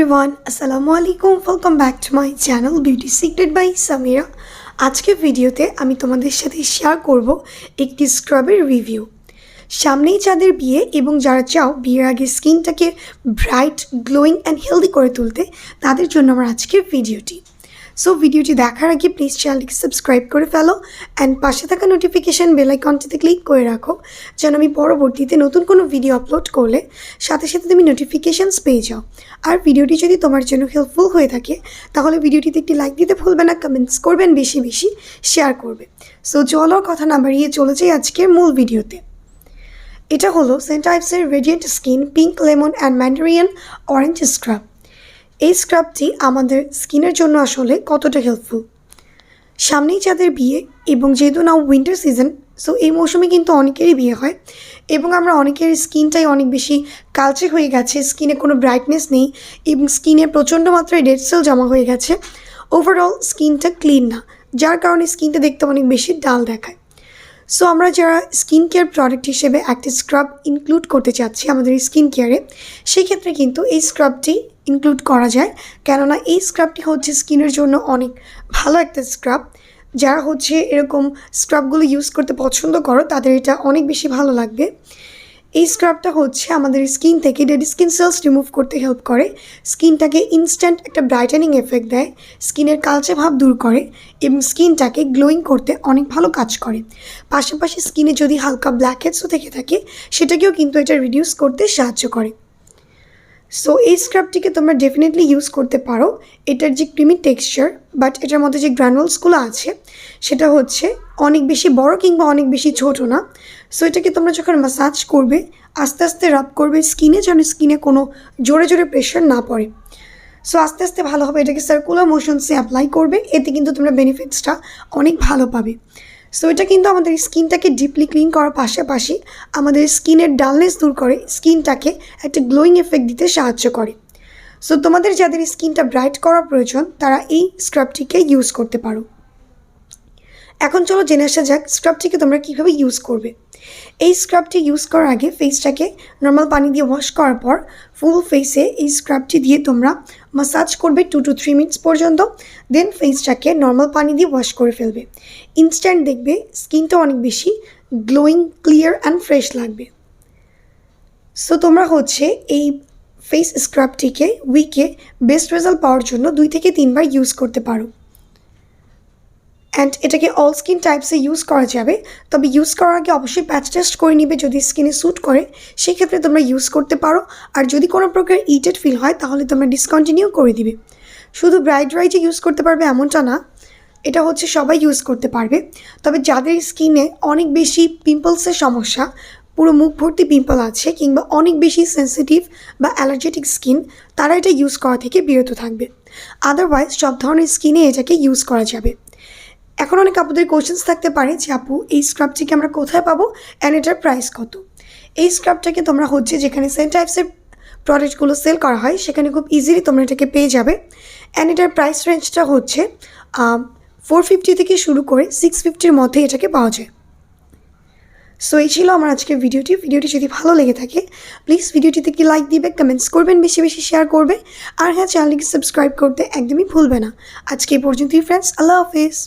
everyone, assalamu alaikum. Welcome back to my channel Beauty Secret by Samira. আজকে ভিডিওতে আমি তোমাদের সাথে শেয়ার করব একটি স্ক্রাবের রিভিউ। সামনেই যাদের বিয়ে এবং যারা চাও বিয়ের আগে স্কিনটাকে ব্রাইট, গ্লোয়িং অ্যান্ড হেলদি করে তুলতে, তাদের জন্য আমার আজকের ভিডিওটি। সো ভিডিওটি দেখার আগে প্লিজ চ্যানেলটিকে সাবস্ক্রাইব করে ফেলো অ্যান্ড পাশে থাকা নোটিফিকেশান বেল আইকনটিতে ক্লিক করে রাখো, যেন আমি পরবর্তীতে নতুন কোনো ভিডিও আপলোড করলে সাথে সাথে তুমি নোটিফিকেশানস পেয়ে যাও। আর ভিডিওটি যদি তোমার জন্য হেল্পফুল হয়ে থাকে তাহলে ভিডিওটিতে একটি লাইক দিতে ভুলবে না, কমেন্টস করবেন, বেশি বেশি শেয়ার করবে। সো চলো কথা না বাড়িয়ে চলে যাই আজকের মূল ভিডিওতে। এটা হলো সেন্টাইভসের radiant skin pink lemon and mandarin orange scrub. এই স্ক্রাবটি আমাদের স্কিনের জন্য আসলে কতটা হেল্পফুল। সামনেই যাদের বিয়ে এবং যেহেতু নাও উইন্টার সিজন, সো এই মৌসুমে কিন্তু অনেকেরই বিয়ে হয় এবং আমরা অনেকের স্কিনটাই অনেক বেশি কালচে হয়ে গেছে, স্কিনে কোনো ব্রাইটনেস নেই এবং স্কিনে প্রচণ্ড মাত্রায় ডেড সেল জমা হয়ে গেছে। ওভারঅল স্কিনটা ক্লিন না, যার কারণে স্কিনটা দেখতে অনেক বেশি ডাল দেখায়। সো আমরা যারা স্কিন কেয়ার প্রোডাক্ট হিসেবে একটা স্ক্রাব ইনক্লুড করতে চাচ্ছি আমাদের স্কিন কেয়ারে, সেক্ষেত্রে কিন্তু এই স্ক্রাবটি ইনক্লুড করা যায়, কেননা এই স্ক্রাবটি হচ্ছে স্কিনের জন্য অনেক ভালো একটা স্ক্রাব। যারা হচ্ছে এরকম স্ক্রাবগুলো ইউজ করতে পছন্দ করো তাদের এটা অনেক বেশি ভালো লাগবে। এই স্ক্রাবটা হচ্ছে আমাদের স্কিন থেকে ডেড স্কিন সেলস রিমুভ করতে হেল্প করে, স্কিনটাকে ইনস্ট্যান্ট একটা ব্রাইটেনিং এফেক্ট দেয়, স্কিনের কালচে ভাব দূর করে এবং স্কিনটাকে গ্লোয়িং করতে অনেক ভালো কাজ করে। পাশাপাশি স্কিনে যদি হালকা ব্ল্যাকহেডসও থেকে থাকে সেটাকেও কিন্তু এটা রিডিউস করতে সাহায্য করে। সো এই স্ক্রাবটিকে তোমরা ডেফিনেটলি ইউজ করতে পারো। এটার যে ক্রিমি টেক্সচার, বাট এটার মধ্যে যে গ্রানুলসগুলো আছে সেটা হচ্ছে অনেক বেশি বড় কিংবা অনেক বেশি ছোটো না। সো এটাকে তোমরা যখন ম্যাসাজ করবে আস্তে আস্তে রাব করবে স্কিনে, যেন স্কিনে কোনো জোরে জোরে প্রেশার না পড়ে। সো আস্তে আস্তে ভালোভাবে এটাকে সার্কুলার মোশনসে অ্যাপ্লাই করবে, এতে কিন্তু তোমরা বেনিফিটসটা অনেক ভালো পাবে। সো এটা কিন্তু আমাদের স্কিনটাকে ডিপলি ক্লিন করার পাশাপাশি আমাদের স্কিনের ডালনেস দূর করে, স্কিনটাকে একটা গ্লোয়িং এফেক্ট দিতে সাহায্য করে। সো তোমাদের যাদের স্কিনটা ব্রাইট করার প্রয়োজন তারা এই স্ক্রাবটিকে ইউজ করতে পারো। এখন চলো জেনে আসা যাক স্ক্রাবটিকে তোমরা কীভাবে ইউজ করবে। এই স্ক্রাবটি ইউজ করার আগে ফেসটাকে নর্মাল পানি দিয়ে ওয়াশ করার পর ফুল ফেসে এই স্ক্রাবটি দিয়ে তোমরা ম্যাসাজ করবে 2 to 3 মিনিটস পর্যন্ত। দেন ফেসটাকে নর্মাল পানি দিয়ে ওয়াশ করে ফেলবে। ইনস্ট্যান্ট দেখবে স্কিনটা অনেক বেশি গ্লোয়িং, ক্লিয়ার অ্যান্ড ফ্রেশ লাগবে। সো তোমরা হচ্ছে এই ফেস স্ক্রাবটিকে উইকে বেস্ট রেজাল্ট পাওয়ার জন্য 2 থেকে 3 বার ইউজ করতে পারো। অ্যান্ড এটাকে অল স্কিন টাইপসে ইউজ করা যাবে, তবে ইউজ করার আগে অবশ্যই প্যাচ টেস্ট করে নিবে, যদি স্কিনে স্যুট করে সেক্ষেত্রে তোমরা ইউজ করতে পারো। আর যদি কোনো প্রকার ইরিটেড ফিল হয় তাহলে তোমরা ডিসকন্টিনিউ করে দিবে। শুধু ব্রাইডরাই যে ইউজ করতে পারবে এমনটা না, এটা হচ্ছে সবাই ইউজ করতে পারবে। তবে যাদের স্কিনে অনেক বেশি পিম্পলসের সমস্যা, পুরো মুখ ভর্তি পিম্পল আছে কিংবা অনেক বেশি সেন্সিটিভ বা অ্যালার্জেটিক স্কিন, তারা এটা ইউজ করা থেকে বিরত থাকবে। আদারওয়াইজ সব ধরনের স্কিনে এটাকে ইউজ করা যাবে। এখন অনেক আপুদের কোয়েশ্চেন্স থাকতে পারে যে আপু এই স্ক্রাবটিকে আমরা কোথায় পাবো অ্যান্ড এটার প্রাইস কত। এই স্ক্রাবটাকে তোমরা হচ্ছে যেখানে সেম টাইপসের প্রোডাক্টগুলো সেল করা হয় সেখানে খুব ইজিলি তোমরা এটাকে পেয়ে যাবে। অ্যান্ড এটার প্রাইস রেঞ্জটা হচ্ছে 450 থেকে শুরু করে 650-র মধ্যে এটাকে পাওয়া যায়। সো এই ছিল আমার আজকের ভিডিওটি যদি ভালো লেগে থাকে প্লিজ ভিডিওটিতে একটি লাইক দিবে, কমেন্টস করবেন, বেশি বেশি শেয়ার করবে। আর হ্যাঁ, চ্যানেলটিকে সাবস্ক্রাইব করতে একদমই ভুলবে না। আজকে এই পর্যন্তই ফ্রেন্ডস, আল্লাহ হাফেজ।